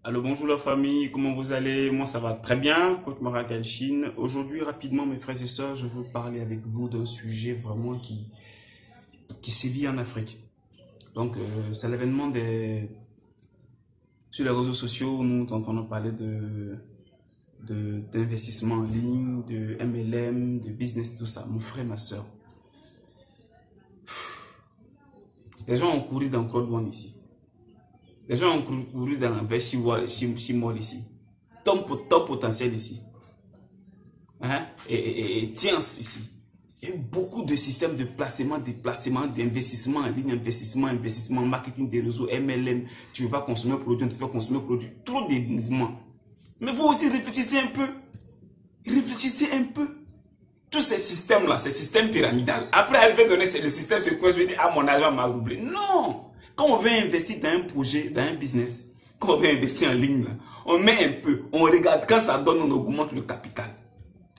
Alors bonjour la famille, comment vous allez? Moi ça va très bien, Coach Maragal Chine. Aujourd'hui rapidement mes frères et sœurs, je veux parler avec vous d'un sujet vraiment qui sévit en Afrique. Donc c'est l'événement des sur les réseaux sociaux, nous entendons parler d'investissement en ligne, de MLM, de business, tout ça. Mon frère, ma sœur. Les gens ont couru dans Claude One ici. Les gens ont couru dans Chimol ici. Top potentiel ici. Hein? Et Tiens ici. Il y a eu beaucoup de systèmes de placement, déplacement, d'investissement en ligne, investissement, marketing des réseaux, MLM. Tu ne veux pas consommer un produit, on te fait consommer un produit. Trop de mouvements. Mais vous aussi réfléchissez un peu. Réfléchissez un peu. Tous ces systèmes-là, ces systèmes pyramidales. Après, elle va donner le système sur quoi je vais dire, ah, mon argent m'a doublé. Non! Quand on veut investir dans un projet, dans un business, quand on veut investir en ligne, là, on met un peu, on regarde, quand ça donne, on augmente le capital.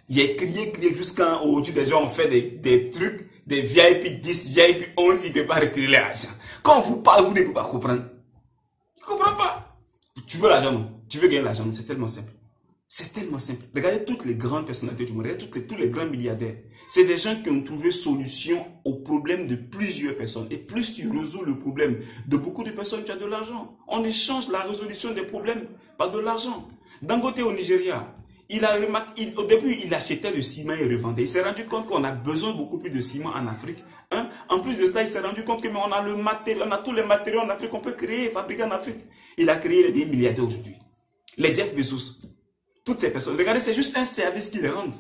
Il y a crié jusqu'à aujourd'hui, des gens ont fait des trucs, des VIP 10, VIP 11, ils ne peuvent pas retirer l'argent. Quand on vous parle, vous ne pouvez pas comprendre. Tu ne comprends pas. Tu veux l'argent, non? Tu veux gagner l'argent, c'est tellement simple. C'est tellement simple. Regardez toutes les grandes personnalités du monde, regardez tous les grands milliardaires. C'est des gens qui ont trouvé solution aux problèmes de plusieurs personnes. Et plus tu résous le problème de beaucoup de personnes, tu as de l'argent. On échange la résolution des problèmes par de l'argent. Dangote au Nigeria, au début, il achetait le ciment et revendait. Il s'est rendu compte qu'on a besoin beaucoup plus de ciment en Afrique. Hein? En plus de ça, il s'est rendu compte que on a le matériel, on a tous les matériaux en Afrique qu'on peut créer, fabriquer en Afrique. Il a créé des milliardaires aujourd'hui. Les Jeff Bezos. Toutes ces personnes, regardez, c'est juste un service qu'ils rendent.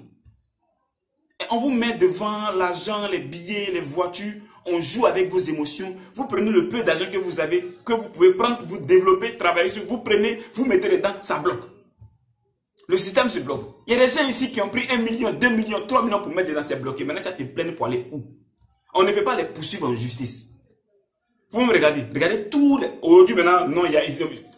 Et on vous met devant l'argent, les billets, les voitures, on joue avec vos émotions. Vous prenez le peu d'argent que vous avez, que vous pouvez prendre pour vous développer, travailler sur, vous prenez, vous mettez dedans, ça bloque. Le système se bloque. Il y a des gens ici qui ont pris 1 million, 2 millions, 3 millions pour mettre dedans, c'est bloqué. Maintenant, tu as tes plaines pour aller où? On ne peut pas les poursuivre en justice. Vous me regardez tous les... Aujourd'hui maintenant, non,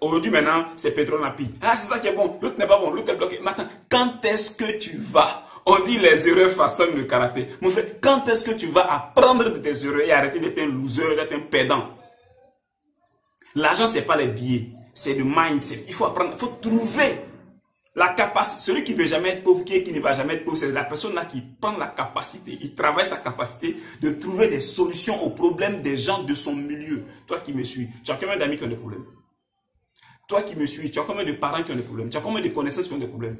aujourd'hui maintenant, c'est pétrole napi. Ah, c'est ça qui est bon, l'autre n'est pas bon, l'autre est bloqué. Maintenant, quand est-ce que tu vas? On dit les erreurs façonnent le karaté. Mon frère, quand est-ce que tu vas apprendre de tes erreurs et arrêter d'être un loser, d'être un perdant? L'argent, c'est pas les billets, c'est le mindset. Il faut apprendre, il faut trouver la capacité. Celui qui ne veut jamais être pauvre, qui ne va jamais être pauvre, c'est la personne là qui prend la capacité, il travaille sa capacité de trouver des solutions aux problèmes des gens de son milieu. Toi qui me suis, tu as combien d'amis qui ont des problèmes? Toi qui me suis, tu as combien de parents qui ont des problèmes? Tu as combien de connaissances qui ont des problèmes?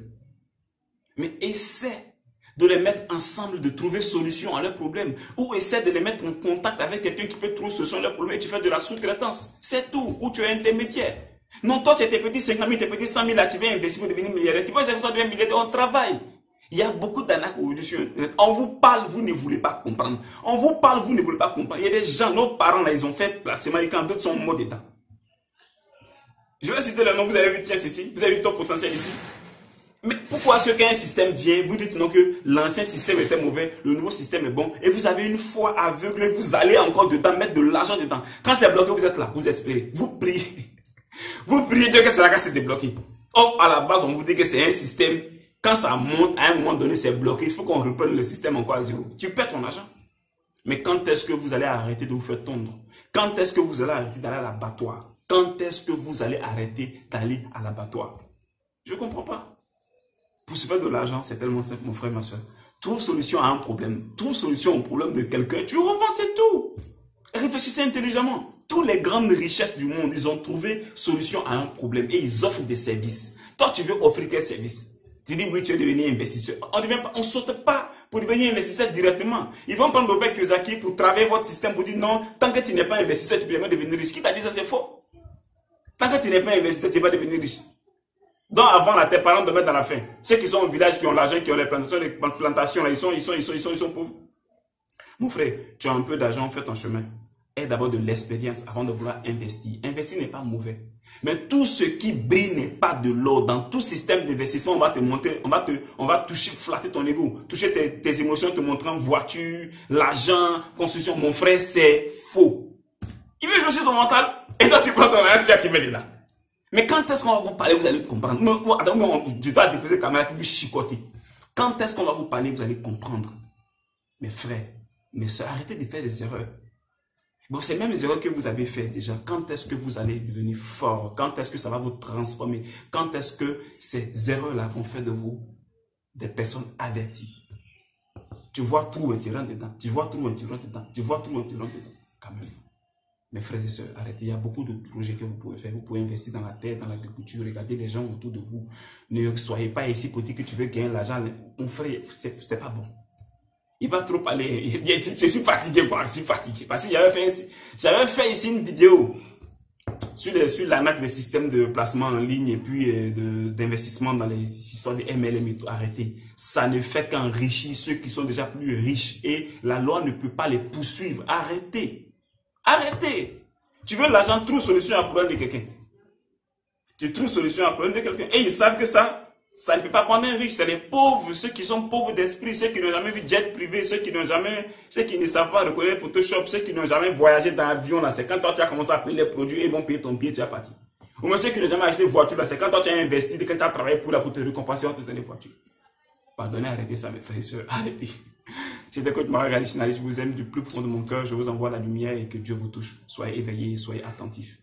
Mais essaie de les mettre ensemble, de trouver solution à leurs problèmes. Ou essaie de les mettre en contact avec quelqu'un qui peut trouver solution à leurs problèmes et tu fais de la sous-traitance. C'est tout. Ou tu es intermédiaire. Non, toi, tu es tes petits 50 000, tes petits 100 000, là, tu viens investir pour devenir milliardaire. Tu vois, c'est que toi, tu deviens milliardaire, on travaille. Il y a beaucoup d'arnaques aujourd'hui sur Internet. On vous parle, vous ne voulez pas comprendre. On vous parle, vous ne voulez pas comprendre. Il y a des gens, nos parents, là, ils ont fait placement et quand d'autres sont morts dedans. Je vais citer le nom, vous avez vu, tiens, ici, vous avez vu ton potentiel ici. Mais pourquoi est-ce qu'un système vient, vous dites non que l'ancien système était mauvais, le nouveau système est bon, et vous avez une foi aveugle, vous allez encore dedans, mettre de l'argent dedans. Quand c'est bloqué, vous êtes là, vous espérez, vous priez. Vous priez Dieu que c'est là que c'est débloqué. Or, à la base, on vous dit que c'est un système, quand ça monte, à un moment donné, c'est bloqué, il faut qu'on reprenne le système encore à zéro. Tu perds ton argent. Mais quand est-ce que vous allez arrêter de vous faire tondre? Quand est-ce que vous allez arrêter d'aller à l'abattoir? Quand est-ce que vous allez arrêter d'aller à l'abattoir? Je ne comprends pas. Pour se faire de l'argent, c'est tellement simple, mon frère, ma soeur. Trouve solution à un problème. Trouve solution au problème de quelqu'un. Tu revends, c'est tout. Réfléchissez intelligemment. Toutes les grandes richesses du monde, ils ont trouvé solution à un problème et ils offrent des services. Toi, tu veux offrir quel service? Tu dis oui, tu veux devenir investisseur. On ne saute pas pour devenir investisseur directement. Ils vont prendre Robert Kiyosaki pour travailler votre système pour dire non, tant que tu n'es pas investisseur, tu peux jamais devenir riche. Qui t'a dit ça? C'est faux. Tant que tu n'es pas investisseur, tu ne vas pas devenir riche. Donc avant, là, tes parents te mettent dans la faim. Ceux qui sont au village, qui ont l'argent, qui ont les plantations, là, ils sont pauvres. Mon frère, tu as un peu d'argent, fais ton chemin. Aie d'abord de l'expérience avant de vouloir investir. Investir n'est pas mauvais. Mais tout ce qui brille n'est pas de l'or. Dans tout système d'investissement, on va te montrer, on va toucher, flatter ton ego, toucher tes émotions, te montrant voiture, l'argent, construction. Mon frère, c'est faux. Il veut jouer sur ton mental et toi tu prends ton argent, tu actives là. Mais quand est-ce qu'on va vous parler, vous allez comprendre. Je dois déposer la caméra pour vous chicoter. Quand est-ce qu'on va vous parler, vous allez comprendre. Mes frères, mes soeurs, arrêtez de faire des erreurs. Bon, ces mêmes erreurs que vous avez faites déjà, quand est-ce que vous allez devenir fort? Quand est-ce que ça va vous transformer? Quand est-ce que ces erreurs-là vont faire de vous des personnes averties? Tu vois tout et tu rentres dedans. Tu vois tout et tu rentres dedans. Tu vois tout et tu rentres dedans. Quand même. Mes frères et sœurs, arrêtez. Il y a beaucoup de projets que vous pouvez faire. Vous pouvez investir dans la terre, dans l'agriculture. Regardez les gens autour de vous. Ne soyez pas ici pour dire que tu veux gagner l'argent. Mon frère, c'est pas bon. Il va trop parler. Je suis fatigué, quoi. Je suis fatigué. Parce que j'avais fait ici une vidéo sur l'arnaque des systèmes de placement en ligne et puis d'investissement dans les histoires de MLM et tout. Arrêtez. Ça ne fait qu'enrichir ceux qui sont déjà plus riches et la loi ne peut pas les poursuivre. Arrêtez. Arrêtez. Tu veux l'argent, trouve solution à problème de quelqu'un. Tu trouves solution à problème de quelqu'un. Et ils savent que ça ne peut pas prendre un riche. C'est les pauvres, ceux qui sont pauvres d'esprit, ceux qui n'ont jamais vu jet privé, ceux qui ne savent pas reconnaître Photoshop, ceux qui n'ont jamais voyagé dans l'avion. C'est quand toi tu as commencé à payer les produits, ils vont payer ton billet, tu es parti. Ou même ceux qui n'ont jamais acheté de voiture, c'est quand toi tu as investi, quand tu as travaillé pour te récompenser, on te donne des voitures. Pardonnez, arrêtez ça, mes frères et sœurs. Arrêtez. C'était Coach Mario Galichinali. Je vous aime du plus profond de mon cœur. Je vous envoie la lumière et que Dieu vous touche. Soyez éveillés, soyez attentifs.